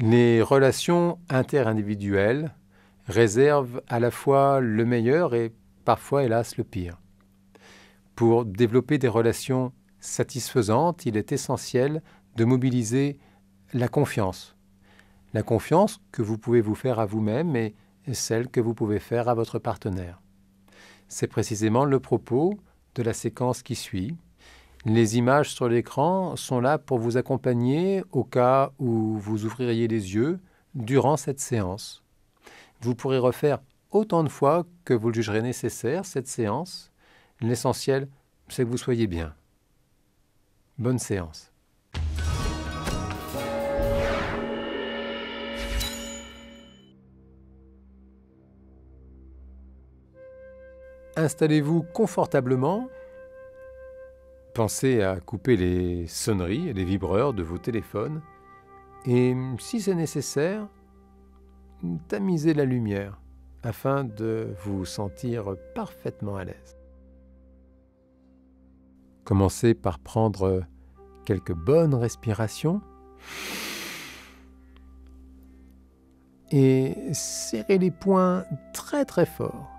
Les relations interindividuelles réservent à la fois le meilleur et parfois, hélas, le pire. Pour développer des relations satisfaisantes, il est essentiel de mobiliser la confiance. La confiance que vous pouvez vous faire à vous-même et celle que vous pouvez faire à votre partenaire. C'est précisément le propos de la séquence qui suit. Les images sur l'écran sont là pour vous accompagner au cas où vous ouvririez les yeux durant cette séance. Vous pourrez refaire autant de fois que vous le jugerez nécessaire cette séance. L'essentiel, c'est que vous soyez bien. Bonne séance. Installez-vous confortablement. Pensez à couper les sonneries et les vibreurs de vos téléphones. Et si c'est nécessaire, tamisez la lumière afin de vous sentir parfaitement à l'aise. Commencez par prendre quelques bonnes respirations et serrez les poings très très fort.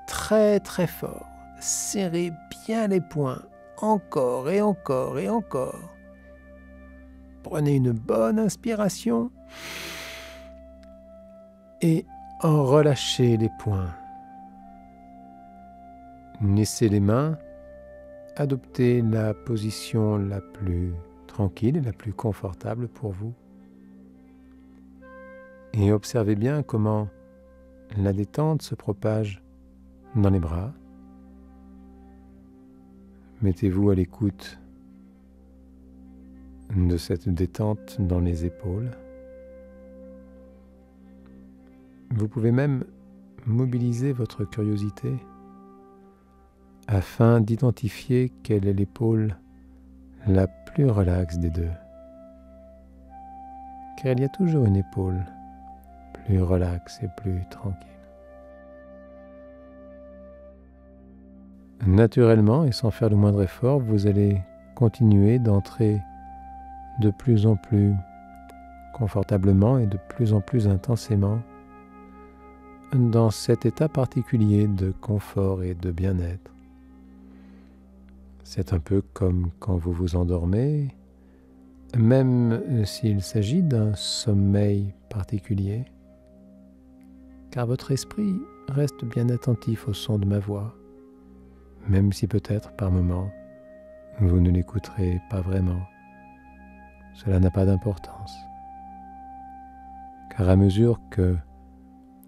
Très très fort. Serrez bien les poings, encore et encore et encore. Prenez une bonne inspiration et relâchez les poings. Laissez les mains adopter la position la plus tranquille et la plus confortable pour vous. Et observez bien comment la détente se propage dans les bras. Mettez-vous à l'écoute de cette détente dans les épaules. Vous pouvez même mobiliser votre curiosité afin d'identifier quelle est l'épaule la plus relaxe des deux. Car il y a toujours une épaule plus relaxe et plus tranquille. Naturellement et sans faire le moindre effort, vous allez continuer d'entrer de plus en plus confortablement et de plus en plus intensément dans cet état particulier de confort et de bien-être. C'est un peu comme quand vous vous endormez, même s'il s'agit d'un sommeil particulier, car votre esprit reste bien attentif au son de ma voix, même si peut-être par moments vous ne l'écouterez pas vraiment. Cela n'a pas d'importance, car à mesure que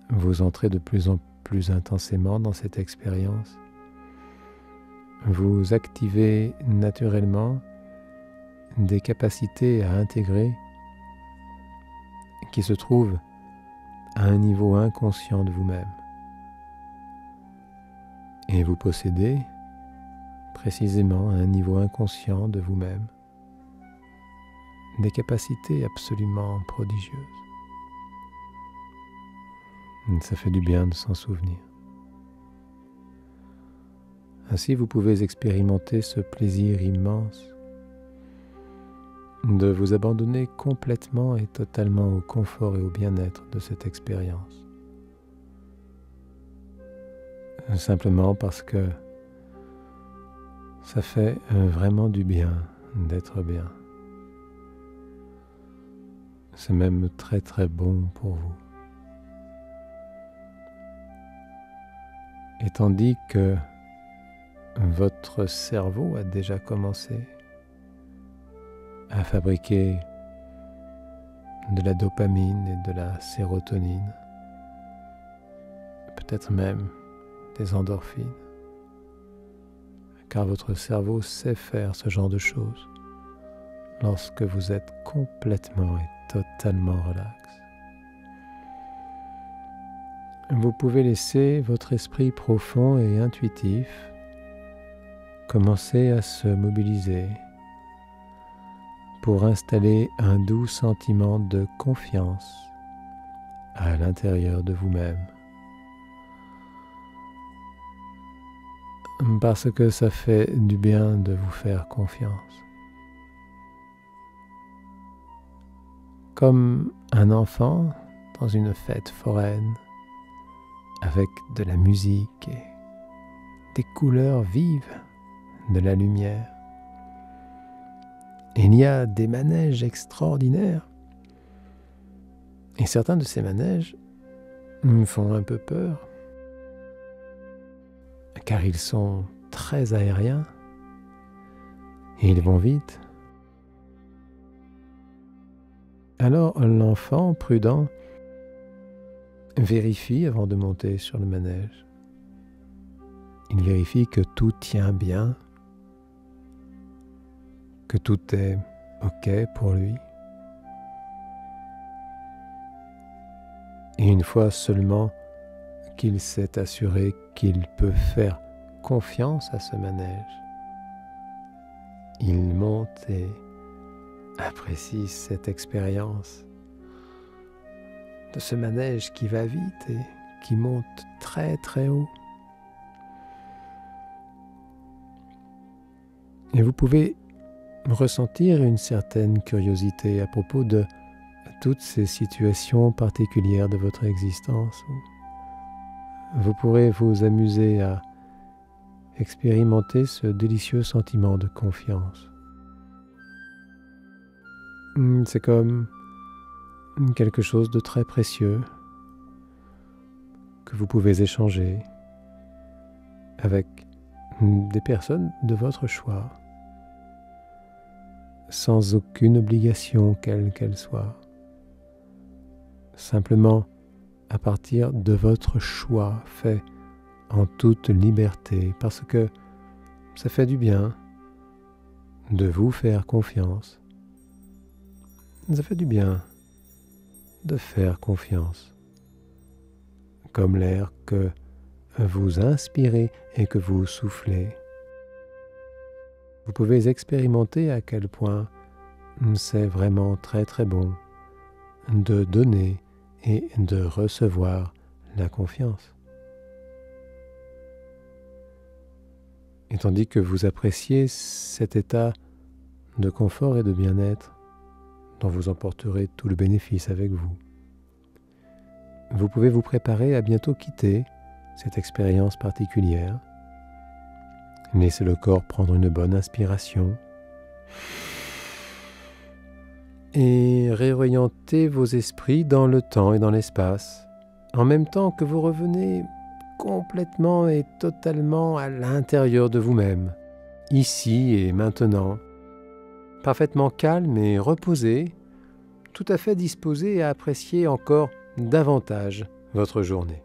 vous entrez de plus en plus intensément dans cette expérience, vous activez naturellement des capacités à intégrer qui se trouvent à un niveau inconscient de vous-même. Et vous possédez précisément à un niveau inconscient de vous-même des capacités absolument prodigieuses. Ça fait du bien de s'en souvenir. Ainsi, vous pouvez expérimenter ce plaisir immense de vous abandonner complètement et totalement au confort et au bien-être de cette expérience. Simplement parce que ça fait vraiment du bien d'être bien. C'est même très très bon pour vous. Et tandis que votre cerveau a déjà commencé à fabriquer de la dopamine et de la sérotonine, peut-être même des endorphines, car votre cerveau sait faire ce genre de choses lorsque vous êtes complètement et totalement relax. Vous pouvez laisser votre esprit profond et intuitif commencer à se mobiliser pour installer un doux sentiment de confiance à l'intérieur de vous-même. Parce que ça fait du bien de vous faire confiance. comme un enfant dans une fête foraine, avec de la musique et des couleurs vives, de la lumière. Et il y a des manèges extraordinaires. Et certains de ces manèges me font un peu peur, car ils sont très aériens et ils vont vite. Alors l'enfant prudent vérifie avant de monter sur le manège. Il vérifie que tout tient bien, que tout est OK pour lui. Et une fois seulement qu'il s'est assuré qu'il peut faire confiance à ce manège, il monte et apprécie cette expérience de ce manège qui va vite et qui monte très très haut. Et vous pouvez ressentir une certaine curiosité à propos de toutes ces situations particulières de votre existence. Vous pourrez vous amuser à expérimenter ce délicieux sentiment de confiance. C'est comme quelque chose de très précieux que vous pouvez échanger avec des personnes de votre choix, sans aucune obligation quelle qu'elle soit, simplement à partir de votre choix fait en toute liberté, parce que ça fait du bien de vous faire confiance. Ça fait du bien de faire confiance, comme l'air que vous inspirez et que vous soufflez. Vous pouvez expérimenter à quel point c'est vraiment très très bon de donner et de recevoir la confiance. Et tandis que vous appréciez cet état de confort et de bien-être, dont vous emporterez tout le bénéfice avec vous, vous pouvez vous préparer à bientôt quitter cette expérience particulière. Laissez le corps prendre une bonne inspiration et réorientez vos esprits dans le temps et dans l'espace, en même temps que vous revenez complètement et totalement à l'intérieur de vous-même, ici et maintenant, parfaitement calme et reposé, tout à fait disposé à apprécier encore davantage votre journée.